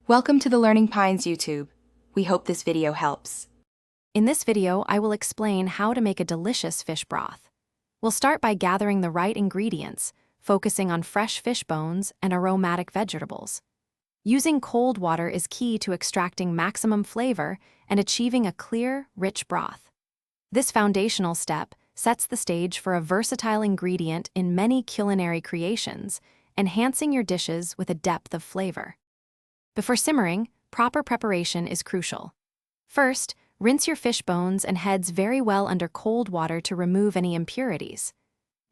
Welcome to the Learning Pines YouTube. We hope this video helps. In this video, I will explain how to make a delicious fish broth. We'll start by gathering the right ingredients, focusing on fresh fish bones and aromatic vegetables. Using cold water is key to extracting maximum flavor and achieving a clear, rich broth. This foundational step sets the stage for a versatile ingredient in many culinary creations, enhancing your dishes with a depth of flavor. Before simmering, proper preparation is crucial. First, rinse your fish bones and heads very well under cold water to remove any impurities.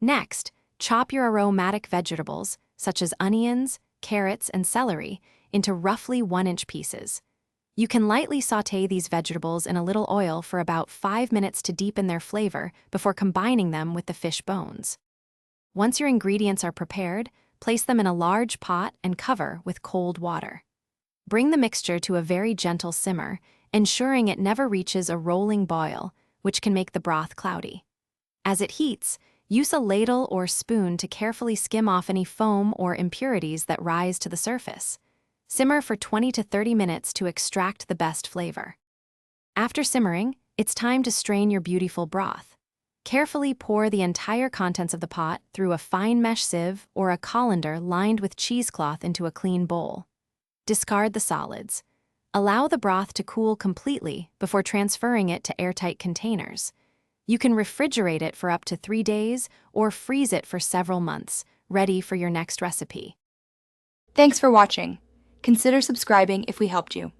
Next, chop your aromatic vegetables, such as onions, carrots, and celery, into roughly 1-inch pieces. You can lightly sauté these vegetables in a little oil for about 5 minutes to deepen their flavor before combining them with the fish bones. Once your ingredients are prepared, place them in a large pot and cover with cold water. Bring the mixture to a very gentle simmer, ensuring it never reaches a rolling boil, which can make the broth cloudy. As it heats, use a ladle or spoon to carefully skim off any foam or impurities that rise to the surface. Simmer for 20 to 30 minutes to extract the best flavor. After simmering, it's time to strain your beautiful broth. Carefully pour the entire contents of the pot through a fine mesh sieve or a colander lined with cheesecloth into a clean bowl. Discard the solids. Allow the broth to cool completely before transferring it to airtight containers. You can refrigerate it for up to 3 days or freeze it for several months, ready for your next recipe. Thanks for watching. Consider subscribing if we helped you.